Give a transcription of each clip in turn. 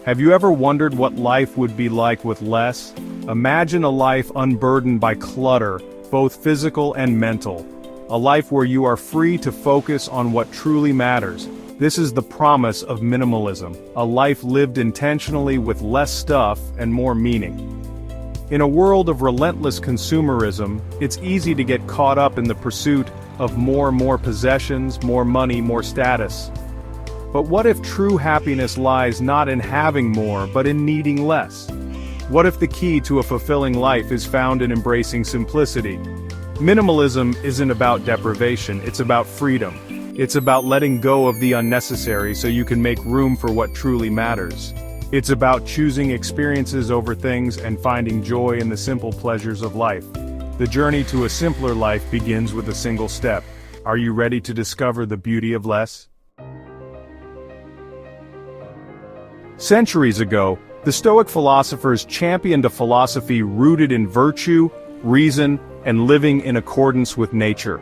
Have you ever wondered what life would be like with less? Imagine a life unburdened by clutter, both physical and mental. A life where you are free to focus on what truly matters. This is the promise of minimalism, a life lived intentionally with less stuff and more meaning. In a world of relentless consumerism, it's easy to get caught up in the pursuit of more possessions, more money, more status. But what if true happiness lies not in having more, but in needing less? What if the key to a fulfilling life is found in embracing simplicity? Minimalism isn't about deprivation, it's about freedom. It's about letting go of the unnecessary so you can make room for what truly matters. It's about choosing experiences over things and finding joy in the simple pleasures of life. The journey to a simpler life begins with a single step. Are you ready to discover the beauty of less? Centuries ago, the Stoic philosophers championed a philosophy rooted in virtue, reason, and living in accordance with nature.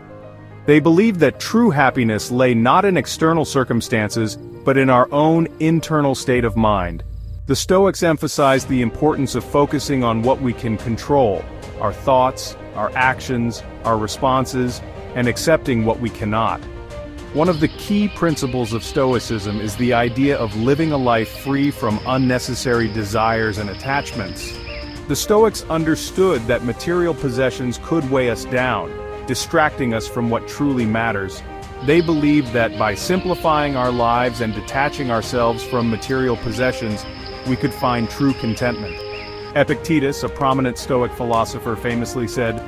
They believed that true happiness lay not in external circumstances, but in our own internal state of mind. The Stoics emphasized the importance of focusing on what we can control, our thoughts, our actions, our responses, and accepting what we cannot. One of the key principles of Stoicism is the idea of living a life free from unnecessary desires and attachments. The Stoics understood that material possessions could weigh us down, distracting us from what truly matters. They believed that by simplifying our lives and detaching ourselves from material possessions, we could find true contentment. Epictetus, a prominent Stoic philosopher, famously said,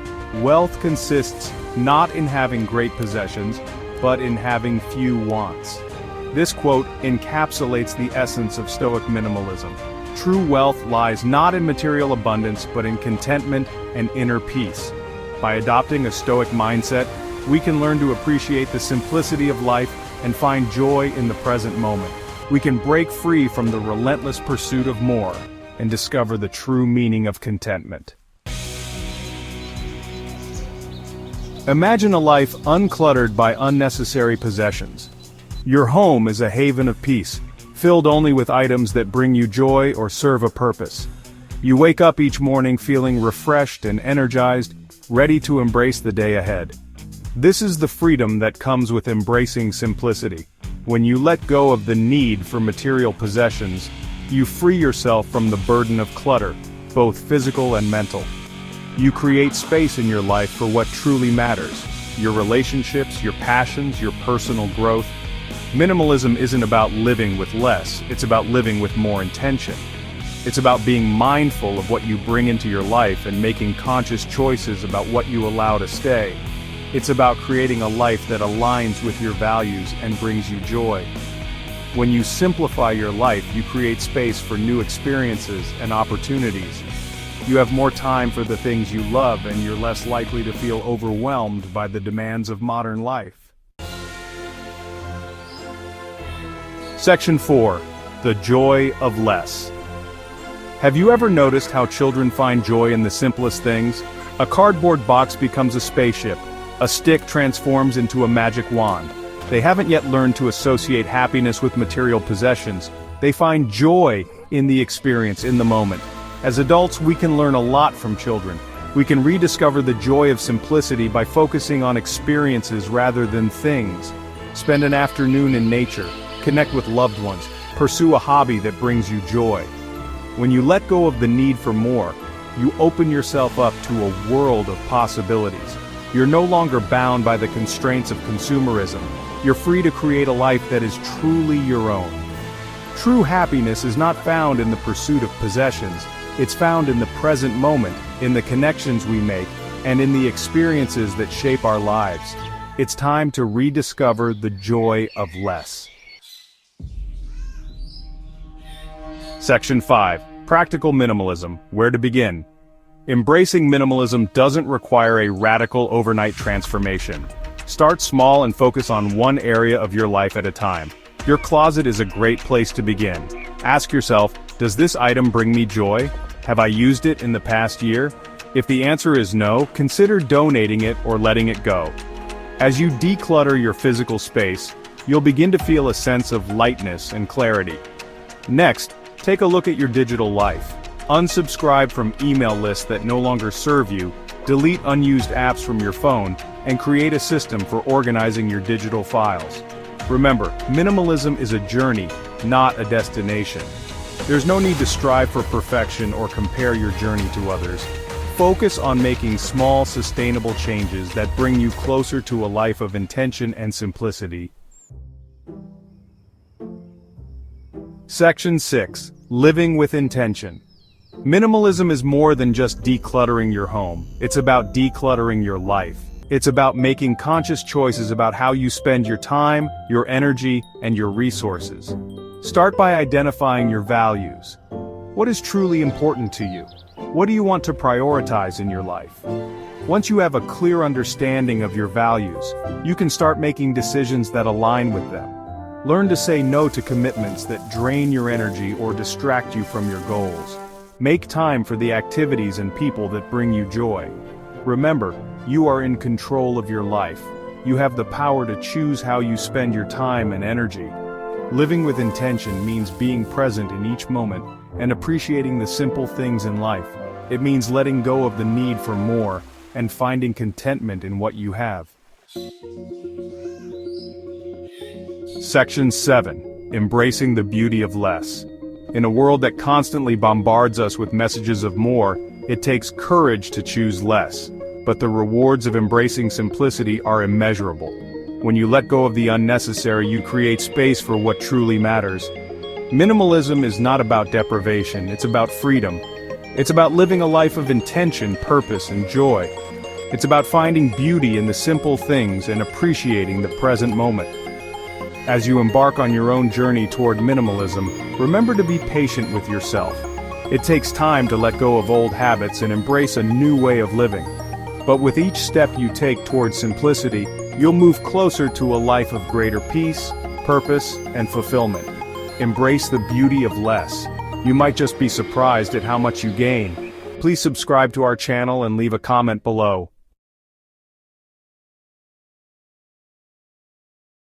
"Wealth consists not in having great possessions, but in having few wants." This quote encapsulates the essence of Stoic minimalism. True wealth lies not in material abundance, but in contentment and inner peace. By adopting a Stoic mindset, we can learn to appreciate the simplicity of life and find joy in the present moment. We can break free from the relentless pursuit of more and discover the true meaning of contentment. Imagine a life uncluttered by unnecessary possessions. Your home is a haven of peace, filled only with items that bring you joy or serve a purpose. You wake up each morning feeling refreshed and energized, ready to embrace the day ahead. This is the freedom that comes with embracing simplicity. When you let go of the need for material possessions, you free yourself from the burden of clutter, both physical and mental. You create space in your life for what truly matters: your relationships, your passions, your personal growth. Minimalism isn't about living with less, it's about living with more intention. It's about being mindful of what you bring into your life and making conscious choices about what you allow to stay. It's about creating a life that aligns with your values and brings you joy. When you simplify your life, you create space for new experiences and opportunities. You have more time for the things you love, and you're less likely to feel overwhelmed by the demands of modern life. Section 4. The Joy of Less. Have you ever noticed how children find joy in the simplest things? A cardboard box becomes a spaceship. A stick transforms into a magic wand. They haven't yet learned to associate happiness with material possessions. They find joy in the experience, in the moment. As adults, we can learn a lot from children. We can rediscover the joy of simplicity by focusing on experiences rather than things. Spend an afternoon in nature, connect with loved ones, pursue a hobby that brings you joy. When you let go of the need for more, you open yourself up to a world of possibilities. You're no longer bound by the constraints of consumerism. You're free to create a life that is truly your own. True happiness is not found in the pursuit of possessions. It's found in the present moment, in the connections we make, and in the experiences that shape our lives. It's time to rediscover the joy of less. Section 5. Practical minimalism. Where to begin? Embracing minimalism doesn't require a radical overnight transformation. Start small and focus on one area of your life at a time. Your closet is a great place to begin. Ask yourself, does this item bring me joy? Have I used it in the past year? If the answer is no, consider donating it or letting it go. As you declutter your physical space, you'll begin to feel a sense of lightness and clarity. Next, Take a look at your digital life. Unsubscribe from email lists that no longer serve you, delete unused apps from your phone, and create a system for organizing your digital files. Remember, minimalism is a journey, not a destination. There's no need to strive for perfection or compare your journey to others. Focus on making small, sustainable changes that bring you closer to a life of intention and simplicity. Section 6. Living with intention. Minimalism is more than just decluttering your home. It's about decluttering your life. It's about making conscious choices about how you spend your time, your energy, and your resources. Start by identifying your values. What is truly important to you? What do you want to prioritize in your life? Once you have a clear understanding of your values, you can start making decisions that align with them. Learn to say no to commitments that drain your energy or distract you from your goals. Make time for the activities and people that bring you joy. Remember, you are in control of your life. You have the power to choose how you spend your time and energy. Living with intention means being present in each moment and appreciating the simple things in life. It means letting go of the need for more and finding contentment in what you have. Section 7. Embracing the beauty of less. In a world that constantly bombards us with messages of more, it takes courage to choose less. But the rewards of embracing simplicity are immeasurable. When you let go of the unnecessary, you create space for what truly matters. Minimalism is not about deprivation, it's about freedom. It's about living a life of intention, purpose, and joy. It's about finding beauty in the simple things and appreciating the present moment. As you embark on your own journey toward minimalism, remember to be patient with yourself. It takes time to let go of old habits and embrace a new way of living. But with each step you take towards simplicity, you'll move closer to a life of greater peace, purpose, and fulfillment. Embrace the beauty of less. You might just be surprised at how much you gain. Please subscribe to our channel and leave a comment below.